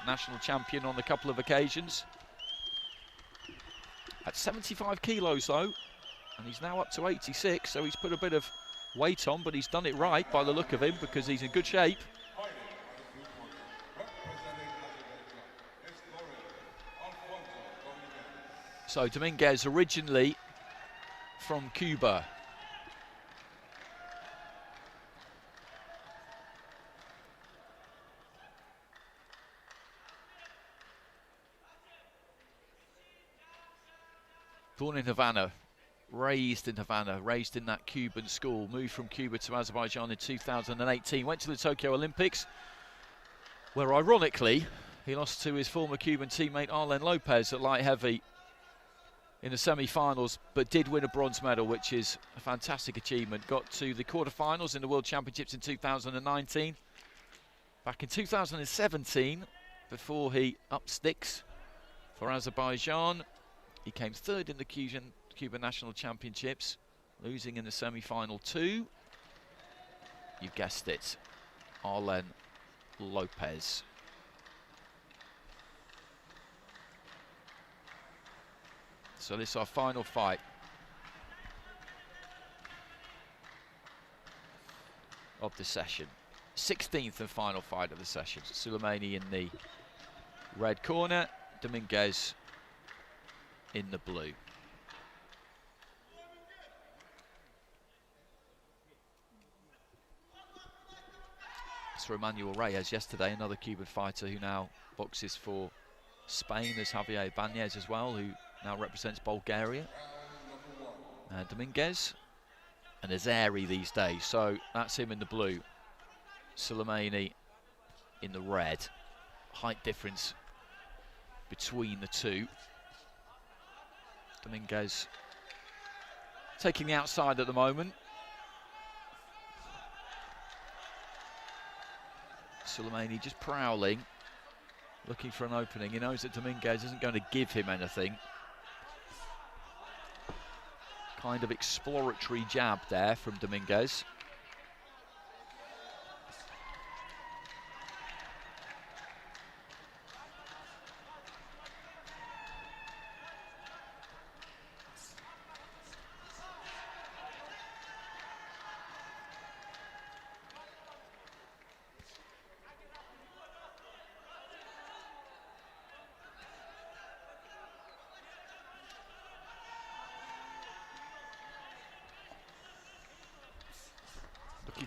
national champion on a couple of occasions. At 75 kilos though, and he's now up to 86, so he's put a bit of weight on, but he's done it right by the look of him because he's in good shape. So Dominguez originally from Cuba. Born in Havana, raised in Havana, raised in that Cuban school, moved from Cuba to Azerbaijan in 2018, went to the Tokyo Olympics, where ironically he lost to his former Cuban teammate Arlen Lopez at light heavy in the semi-finals, but did win a bronze medal, which is a fantastic achievement. Got to the quarter-finals in the World Championships in 2019. Back in 2017, before he upped sticks for Azerbaijan, he came third in the Cuban National Championships, losing in the semi-final to, you guessed it, Arlen Lopez. So this is our final fight of the session. 16th and final fight of the session. Sulaimani in the red corner, Dominguez in the blue. So Emmanuel Reyes yesterday, another Cuban fighter who now boxes for Spain. There's Javier Banez as well, who now represents Bulgaria. Dominguez and Azeri these days, so that's him in the blue. Sulaimani in the red. Height difference between the two. Dominguez taking the outside at the moment. Sulaimani just prowling, looking for an opening. He knows that Dominguez isn't going to give him anything. Kind of exploratory jab there from Dominguez.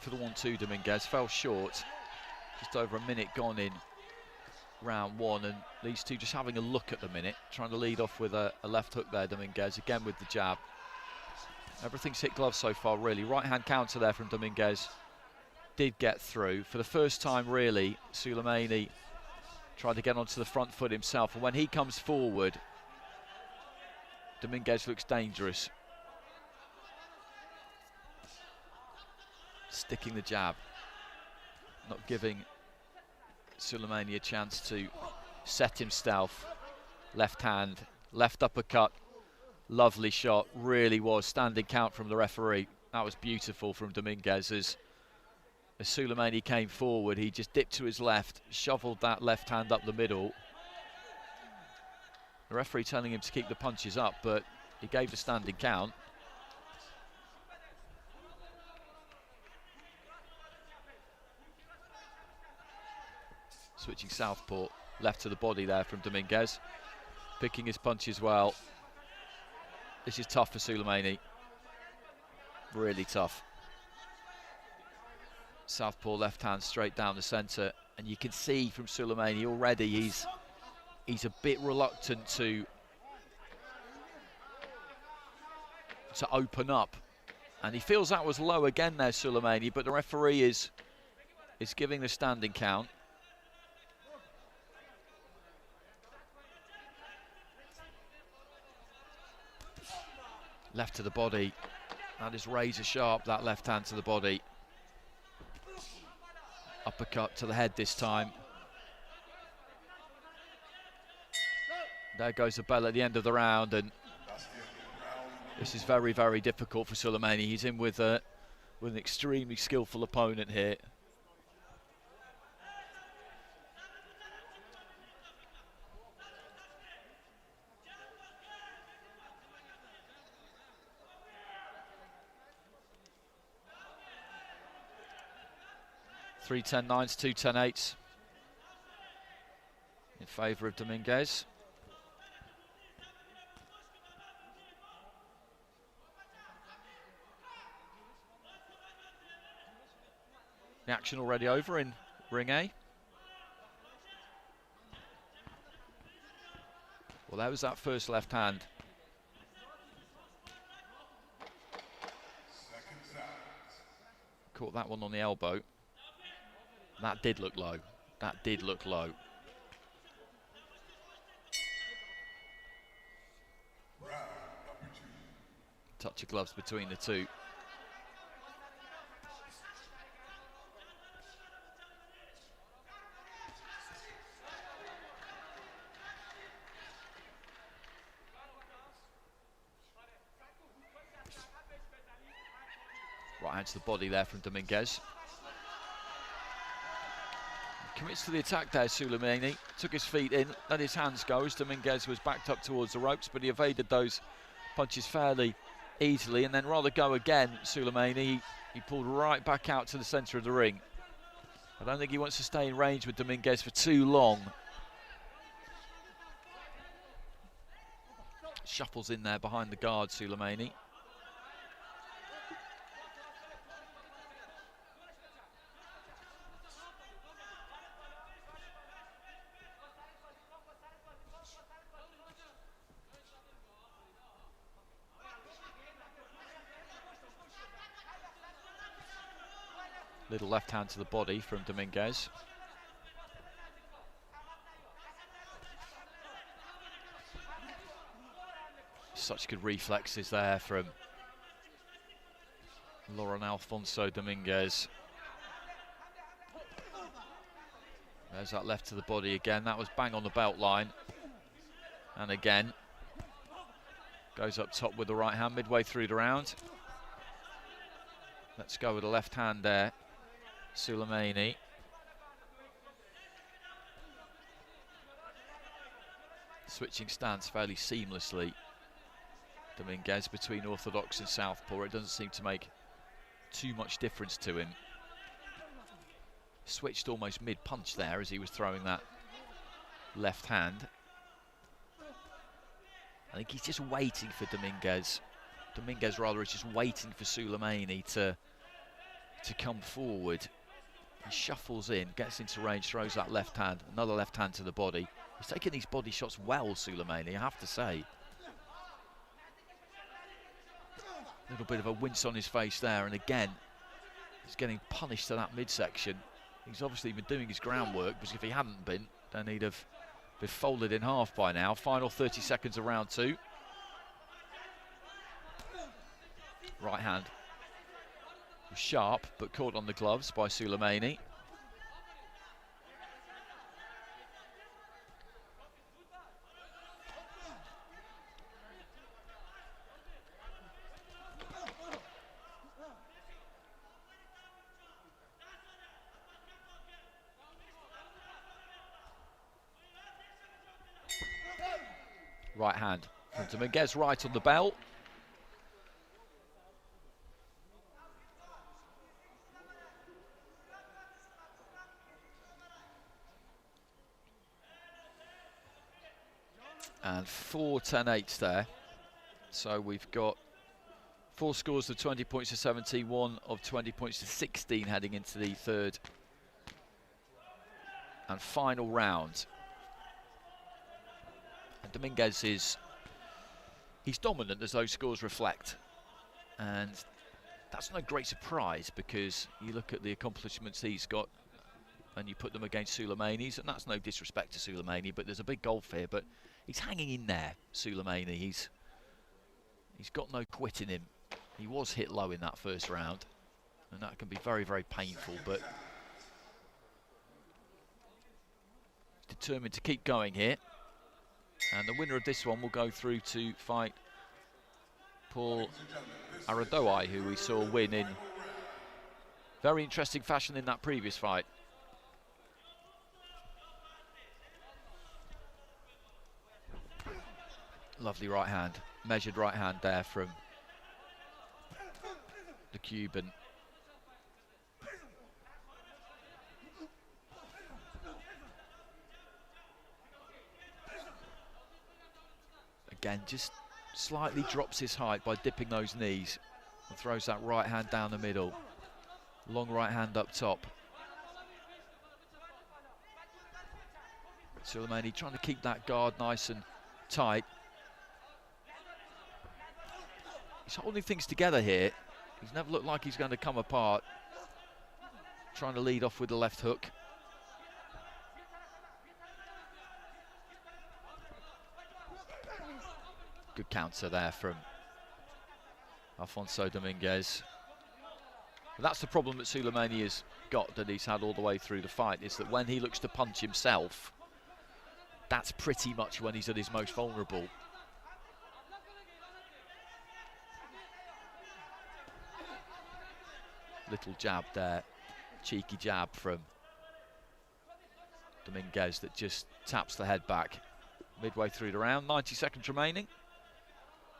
For the 1-2, Dominguez fell short. Just over a minute gone in round one, and these two just having a look at the minute, trying to lead off with a left hook there. Dominguez again with the jab. Everything's hit gloves so far, really. Right hand counter there from Dominguez did get through. For the first time, really, Sulaimani tried to get onto the front foot himself, and when he comes forward, Dominguez looks dangerous. Sticking the jab, not giving Sulaimani a chance to set himself. Left hand, left uppercut, lovely shot, really was. Standing count from the referee. That was beautiful from Dominguez. As Sulaimani came forward, he just dipped to his left, shoveled that left hand up the middle. The referee telling him to keep the punches up, but he gave the standing count. Switching southpaw, left to the body there from Dominguez. Picking his punches well. This is tough for Sulaimani. Really tough. Southpaw left hand straight down the centre. And you can see from Sulaimani already he's a bit reluctant to open up. And he feels that was low again there, Sulaimani, but the referee is giving the standing count. Left to the body, that is razor sharp, that left hand to the body. Uppercut to the head this time. There goes the bell at the end of the round, and this is very, very difficult for Sulaimani. He's in with an extremely skillful opponent here. 3 10-9s, 2 10-8s in favour of Dominguez. The action already over in ring A. Well, there was that first left hand. Caught that one on the elbow. That did look low. That did look low. Touch of gloves between the two. Right hand to the body there from Dominguez. Commits to the attack there, SULAIMANI. Took his feet in, let his hands go as Dominguez was backed up towards the ropes, but he evaded those punches fairly easily, and then rather go again, SULAIMANI. He pulled right back out to the centre of the ring. I don't think he wants to stay in range with Dominguez for too long. Shuffles in there behind the guard, SULAIMANI. Little left hand to the body from Dominguez. Such good reflexes there from Loren ALFONSO Dominguez. There's that left to the body again. That was bang on the belt line. And again, goes up top with the right hand midway through the round. Let's go with the left hand there. SULAIMANI. Switching stance fairly seamlessly. Dominguez between orthodox and southpaw. It doesn't seem to make too much difference to him. Switched almost mid-punch there as he was throwing that left hand. I think he's just waiting for Dominguez. Dominguez rather is just waiting for SULAIMANI to come forward. He shuffles in, gets into range, throws that left hand, another left hand to the body. He's taking these body shots well, SULAIMANI, I have to say. A little bit of a wince on his face there, and again, he's getting punished to that midsection. He's obviously been doing his groundwork, because if he hadn't been, then he'd have been folded in half by now. Final 30 seconds of round two. Right hand. Sharp, but caught on the gloves by SULAIMANI. Right hand from Dominguez, right on the bell. And 4 10-8s there. So we've got 4 scores of 20 points to 17, 1 of 20 points to 16 heading into the third and final round. And Dominguez he's dominant, as those scores reflect. And that's no great surprise, because you look at the accomplishments he's got and you put them against SULAIMANI's, and that's no disrespect to SULAIMANI, but there's a big gulf here. But he's hanging in there, SULAIMANI. He's got no quit in him. He was hit low in that first round, and that can be very, very painful, but determined to keep going here. And the winner of this one will go through to fight Paul Aradoai, who we saw win in very interesting fashion in that previous fight. Lovely right hand, measured right hand there from the Cuban. again, just slightly drops his height by dipping those knees and throws that right hand down the middle. Long right hand up top. SULAIMANI trying to keep that guard nice and tight. He's holding things together here. He's never looked like he's going to come apart. Trying to lead off with the left hook. Good counter there from ALFONSO Dominguez. But that's the problem that SULAIMANI has got, that he's had all the way through the fight, is that when he looks to punch himself, that's pretty much when he's at his most vulnerable. Little jab there, cheeky jab from Dominguez that just taps the head back. Midway through the round, 90 seconds remaining.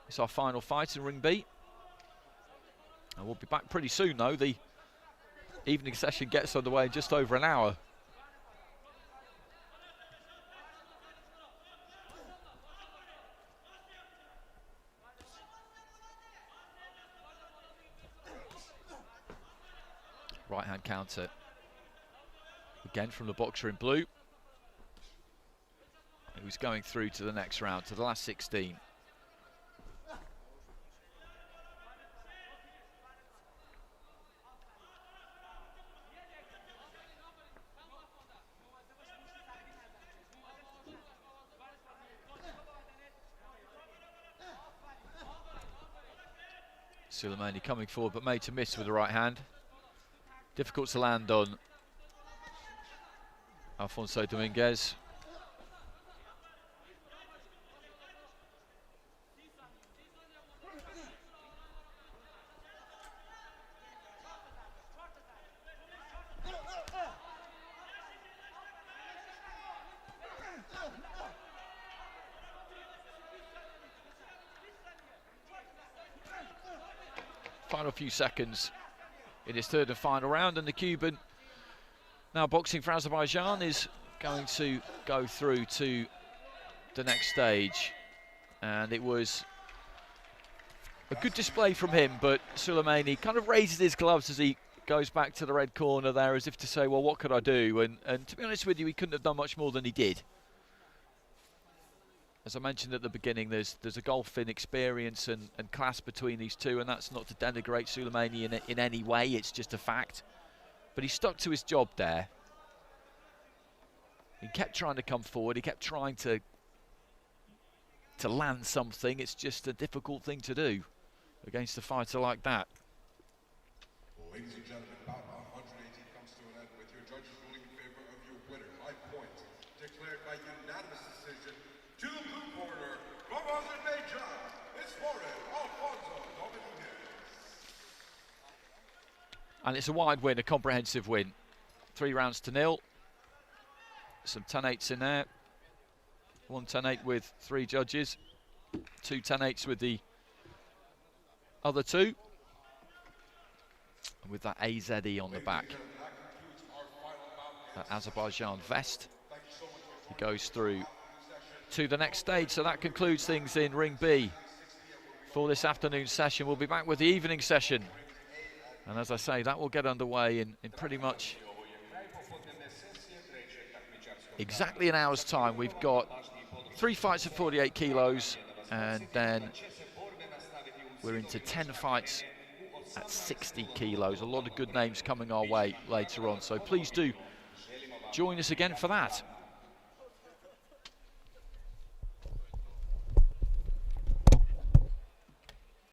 It's our final fight in Ring B. And we'll be back pretty soon though. The evening session gets underway in just over an hour. Right hand counter. Again from the boxer in blue. Who's going through to the next round, to the last 16. SULAIMANI coming forward but made to miss with the right hand. Difficult to land on ALFONSO Dominguez. Final few seconds in his third and final round, and the Cuban, now boxing for Azerbaijan, is going to go through to the next stage. And it was a good display from him, but SULAIMANI kind of raises his gloves as he goes back to the red corner there, as if to say, well, what could I do? And to be honest with you, he couldn't have done much more than he did. As I mentioned at the beginning, there's a gulf in experience and class between these two, and that's not to denigrate SULAIMANI in any way, it's just a fact. But he stuck to his job there. He kept trying to come forward, he kept trying to land something. It's just a difficult thing to do against a fighter like that. Ladies and gentlemen, bout 118 comes to an end with your judges ruling in favor of your winner by points, declared by unanimous decision. To the blue corner, from Azerbaijan, it's Loren, ALFONSO Dominguez. And it's a wide win, a comprehensive win. 3 rounds to 0. Some 10-8s in there. 1 10-8 with 3 judges. 2 10-8s with the other 2. And with that AZE on the back. That Azerbaijan vest. He goes through to the next stage. So that concludes things in Ring B for this afternoon session. We'll be back with the evening session, and as I say, that will get underway in pretty much exactly an hour's time. We've got 3 fights at 48 kilos, and then we're into 10 fights at 60 kilos. A lot of good names coming our way later on, so please do join us again for that.